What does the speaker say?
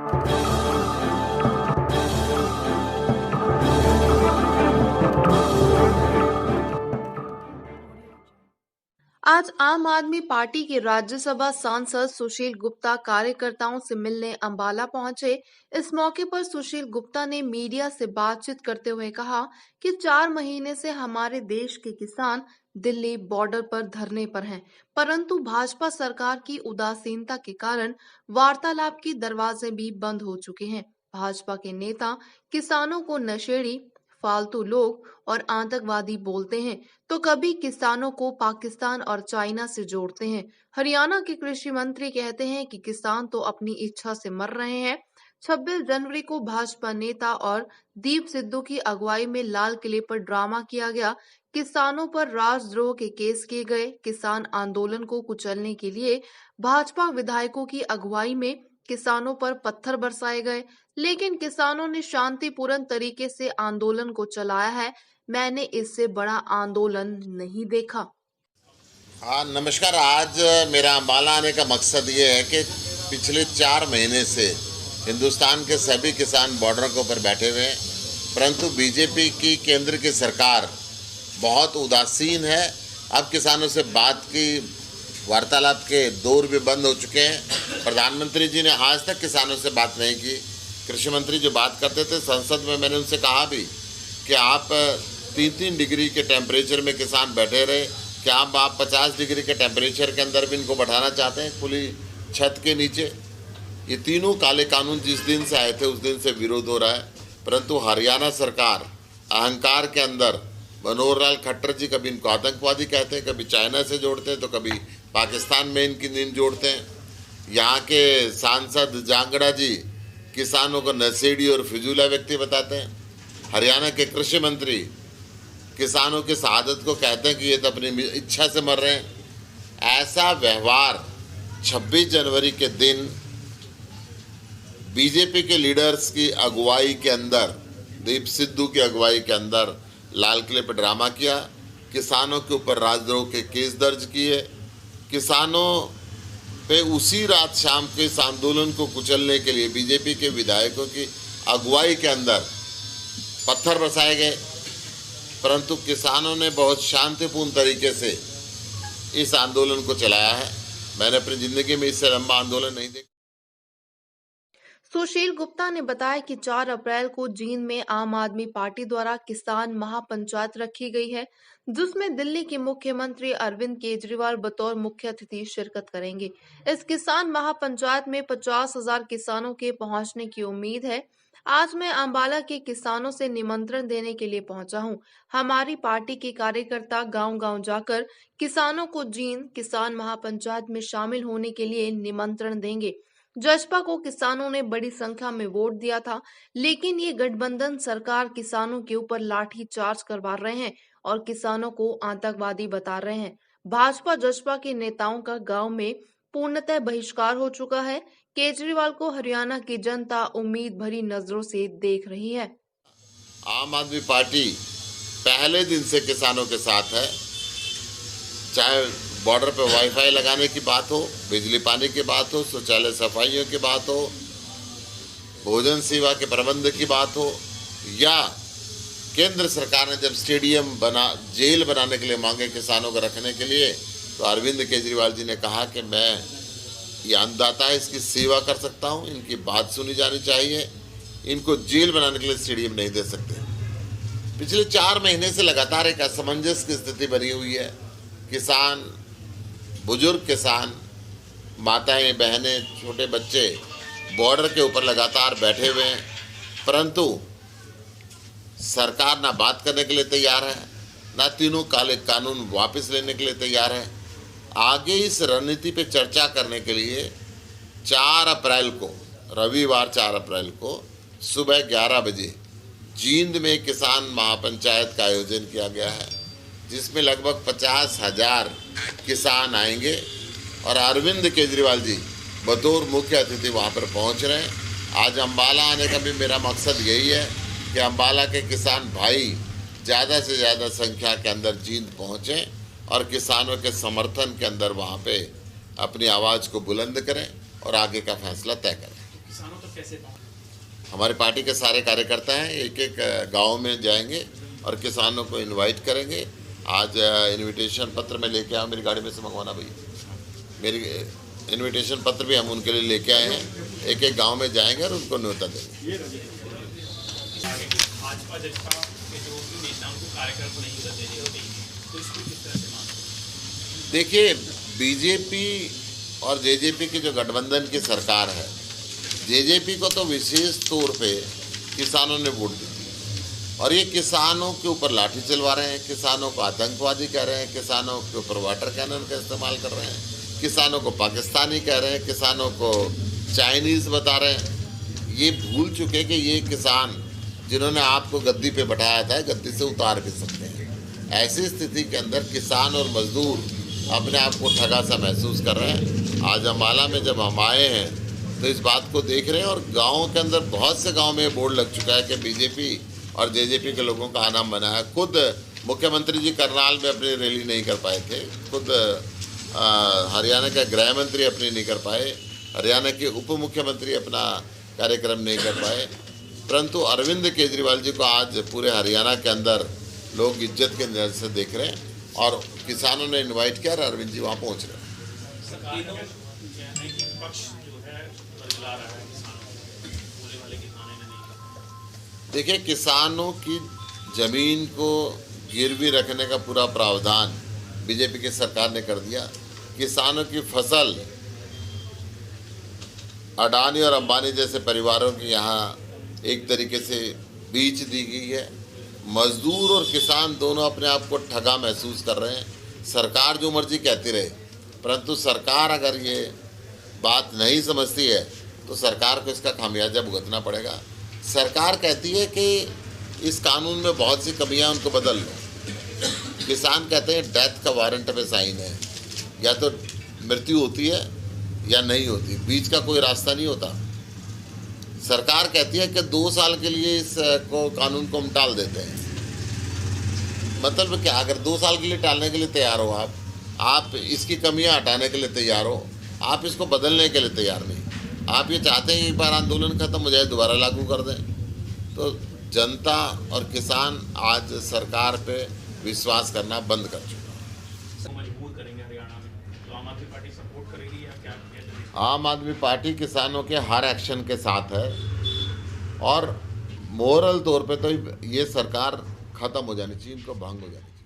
आज आम आदमी पार्टी के राज्यसभा सांसद सुशील गुप्ता कार्यकर्ताओं से मिलने अंबाला पहुंचे। इस मौके पर सुशील गुप्ता ने मीडिया से बातचीत करते हुए कहा कि 4 महीने से हमारे देश के किसान दिल्ली बॉर्डर पर धरने पर हैं, परंतु भाजपा सरकार की उदासीनता के कारण वार्तालाप के दरवाजे भी बंद हो चुके हैं। भाजपा के नेता किसानों को नशेड़ी, फालतू लोग और आतंकवादी बोलते हैं, तो कभी किसानों को पाकिस्तान और चाइना से जोड़ते हैं। हरियाणा के कृषि मंत्री कहते हैं कि किसान तो अपनी इच्छा से मर रहे हैं। 26 जनवरी को भाजपा नेता और दीप सिद्धू की अगुवाई में लाल किले पर ड्रामा किया गया। किसानों पर राजद्रोह के केस किए गए। किसान आंदोलन को कुचलने के लिए भाजपा विधायकों की अगुवाई में किसानों पर पत्थर बरसाए गए, लेकिन किसानों ने शांतिपूर्ण तरीके से आंदोलन को चलाया है। मैंने इससे बड़ा आंदोलन नहीं देखा। हाँ, नमस्कार। आज मेरा अंबाला आने का मकसद ये है कि पिछले 4 महीने से हिंदुस्तान के सभी किसान बॉर्डर के ऊपर बैठे हुए हैं, परंतु बीजेपी की केंद्र की सरकार बहुत उदासीन है। अब किसानों से बात की वार्तालाप के दौर भी बंद हो चुके हैं। प्रधानमंत्री जी ने आज तक किसानों से बात नहीं की। कृषि मंत्री जो बात करते थे संसद में, मैंने उनसे कहा भी कि आप 3-3 डिग्री के टेम्परेचर में किसान बैठे रहे, क्या आप 50 डिग्री के टेम्परेचर के अंदर भी इनको बैठाना चाहते हैं खुली छत के नीचे? ये तीनों काले कानून जिस दिन से आए थे उस दिन से विरोध हो रहा है, परंतु हरियाणा सरकार अहंकार के अंदर मनोहर लाल खट्टर जी कभी इनको आतंकवादी कहते हैं, कभी चाइना से जोड़ते हैं, तो कभी पाकिस्तान में इनकी नींद जोड़ते हैं। यहाँ के सांसद जांगड़ा जी किसानों को नशेड़ी और फिजूला व्यक्ति बताते हैं। हरियाणा के कृषि मंत्री किसानों की शहादत को कहते हैं कि ये तो अपनी इच्छा से मर रहे हैं। ऐसा व्यवहार 26 जनवरी के दिन बीजेपी के लीडर्स की अगुवाई के अंदर, दीप सिद्धू की अगुवाई के अंदर लाल किले पर ड्रामा किया, किसानों के ऊपर राजद्रोह के केस दर्ज किए, किसानों पे उसी रात शाम के इस आंदोलन को कुचलने के लिए बीजेपी के विधायकों की अगुवाई के अंदर पत्थर बरसाए गए, परंतु किसानों ने बहुत शांतिपूर्ण तरीके से इस आंदोलन को चलाया है। मैंने अपनी जिंदगी में इससे लंबा आंदोलन नहीं देखा। सुशील गुप्ता ने बताया कि 4 अप्रैल को जींद में आम आदमी पार्टी द्वारा किसान महापंचायत रखी गई है, जिसमें दिल्ली के मुख्यमंत्री अरविंद केजरीवाल बतौर मुख्य अतिथि शिरकत करेंगे। इस किसान महापंचायत में 50,000 किसानों के पहुंचने की उम्मीद है। आज मैं अंबाला के किसानों से निमंत्रण देने के लिए पहुंचा हूं। हमारी पार्टी के कार्यकर्ता गांव-गांव जाकर किसानों को जींद किसान महापंचायत में शामिल होने के लिए निमंत्रण देंगे। जसपा को किसानों ने बड़ी संख्या में वोट दिया था, लेकिन ये गठबंधन सरकार किसानों के ऊपर लाठी चार्ज करवा रहे हैं और किसानों को आतंकवादी बता रहे हैं। भाजपा जसपा के नेताओं का गांव में पूर्णतः बहिष्कार हो चुका है। केजरीवाल को हरियाणा की जनता उम्मीद भरी नजरों से देख रही है। आम आदमी पार्टी पहले दिन से किसानों के साथ है, चाहे बॉर्डर पे वाईफाई लगाने की बात हो, बिजली पानी की बात हो, शौचालय सफाइयों की बात हो, भोजन सेवा के प्रबंध की बात हो, या केंद्र सरकार ने जब स्टेडियम जेल बनाने के लिए मांगे किसानों को रखने के लिए, तो अरविंद केजरीवाल जी ने कहा कि मैं ये अन्नदाता है, इसकी सेवा कर सकता हूँ, इनकी बात सुनी जानी चाहिए, इनको जेल बनाने के लिए स्टेडियम नहीं दे सकते। पिछले 4 महीने से लगातार एक असमंजस की स्थिति बनी हुई है। किसान, बुजुर्ग किसान, माताएं, बहनें, छोटे बच्चे बॉर्डर के ऊपर लगातार बैठे हुए हैं, परंतु सरकार ना बात करने के लिए तैयार है, ना तीनों काले कानून वापस लेने के लिए तैयार है। आगे इस रणनीति पे चर्चा करने के लिए 4 अप्रैल को, रविवार 4 अप्रैल को सुबह 11 बजे जींद में किसान महापंचायत का आयोजन किया गया है, जिसमें लगभग 50,000 किसान आएंगे और अरविंद केजरीवाल जी बतौर मुख्य अतिथि वहां पर पहुंच रहे हैं। आज अंबाला आने का भी मेरा मकसद यही है कि अंबाला के किसान भाई ज़्यादा से ज़्यादा संख्या के अंदर जींद पहुंचें और किसानों के समर्थन के अंदर वहां पे अपनी आवाज़ को बुलंद करें और आगे का फैसला तय करें। कैसे पहुंचे? हमारी पार्टी के सारे कार्यकर्ता हैं, एक एक गांव में जाएंगे और किसानों को इनवाइट करेंगे। आज इनविटेशन पत्र में लेके आया, मेरी गाड़ी में से मंगवाना भैया, मेरी इनविटेशन पत्र भी हम उनके लिए लेके आए हैं। एक एक गांव में जाएंगे और उनको न्योता देंगे। भाजपा जजपा के जो नेताओं को कार्यक्रम नहीं करते तो इसको किस तरह से मानते? देखिए, बीजेपी और जेजेपी की जो गठबंधन की सरकार है, जेजेपी को तो विशेष तौर पे किसानों ने वोट दी और ये किसानों के ऊपर लाठी चलवा रहे हैं, किसानों को आतंकवादी कह रहे हैं, किसानों के ऊपर वाटर कैनन का इस्तेमाल कर रहे हैं, किसानों को पाकिस्तानी कह रहे हैं, किसानों को चाइनीज़ बता रहे हैं। ये भूल चुके कि ये किसान जिन्होंने आपको गद्दी पे बैठाया था, गद्दी से उतार भी सकते हैं। ऐसी स्थिति के अंदर किसान और मजदूर अपने आप को ठगा सा महसूस कर रहे हैं। आज अम्बाला में जब हम आए हैं तो इस बात को देख रहे हैं और गाँव के अंदर बहुत से गाँव में बोर्ड लग चुका है कि बीजेपी और जेजेपी के लोगों का आना बना है। खुद मुख्यमंत्री जी करनाल में अपनी रैली नहीं कर पाए थे, खुद हरियाणा के गृह मंत्री अपनी नहीं कर पाए, हरियाणा के उप मुख्यमंत्री अपना कार्यक्रम नहीं कर पाए, परंतु अरविंद केजरीवाल जी को आज पूरे हरियाणा के अंदर लोग इज्जत के नज़र से देख रहे हैं और किसानों ने इनवाइट किया और अरविंद जी वहाँ पहुँच रहे हैं। देखिए, किसानों की ज़मीन को गिरवी रखने का पूरा प्रावधान बीजेपी की सरकार ने कर दिया। किसानों की फसल अडानी और अंबानी जैसे परिवारों की यहाँ एक तरीके से बेच दी गई है। मजदूर और किसान दोनों अपने आप को ठगा महसूस कर रहे हैं। सरकार जो मर्जी कहती रहे, परंतु सरकार अगर ये बात नहीं समझती है तो सरकार को इसका खामियाजा भुगतना पड़ेगा। सरकार कहती है कि इस कानून में बहुत सी कमियां, उनको बदल लो। किसान कहते हैं डेथ का वारंट पे साइन है, या तो मृत्यु होती है या नहीं होती, बीच का कोई रास्ता नहीं होता। सरकार कहती है कि 2 साल के लिए इस कानून को हम टाल देते हैं। मतलब क्या, अगर 2 साल के लिए टालने के लिए तैयार हो आप इसकी कमियां हटाने के लिए तैयार हो, आप इसको बदलने के लिए तैयार नहीं। आप ये चाहते हैं एक बार आंदोलन खत्म हो जाए दोबारा लागू कर दें। तो जनता और किसान आज सरकार पे विश्वास करना बंद कर चुका है। मजबूर करेंगे हरियाणा में, तो आम आदमी पार्टी सपोर्ट करेगी या क्या? आम आदमी पार्टी किसानों के हर एक्शन के साथ है और मोरल तौर पे तो ये सरकार खत्म हो जानी चाहिए, इनको भंग हो जानी चाहिए।